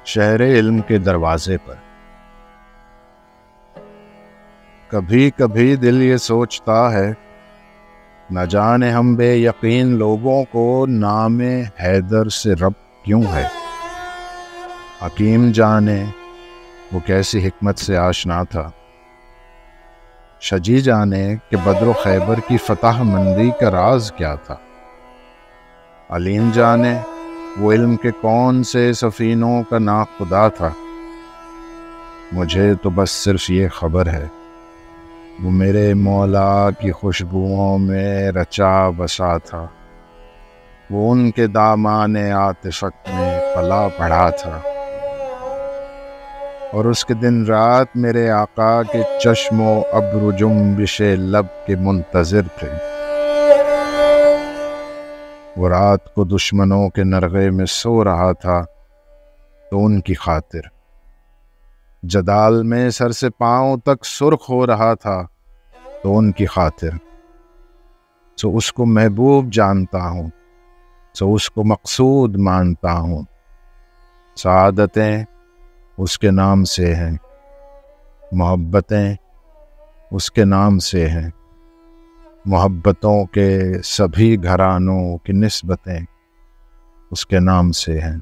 शहरे इल्म के दरवाजे पर। कभी कभी दिल ये सोचता है, न जाने हम बेयकीन लोगों को नामे हैदर से रब क्यों है। हकीम जाने वो कैसी हिकमत से आशना था। शजी जाने कि बद्र खैबर की फतह मंदी का राज क्या था। अलीम जाने वो इल्म के कौन से सफ़ीनों का नाखुदा था। मुझे तो बस सिर्फ ये खबर है, वो मेरे मौला की खुशबुओं में रचा बसा था। वो उनके दामाने आतिफत में पला पड़ा था और उसके दिन रात मेरे आका के चश्मो अब्रु जुम्बिशे लब के मुंतज़िर थे। वो रात को दुश्मनों के नरगे में सो रहा था तो उनकी खातिर, जदाल में सर से पांव तक सुर्ख हो रहा था तो उनकी खातिर। सो उसको महबूब जानता हूँ, सो उसको मकसूद मानता हूँ। सआदतें उसके नाम से हैं, मोहब्बतें उसके नाम से हैं। मोहब्बतों के सभी घरानों की निस्बतें उसके नाम से हैं।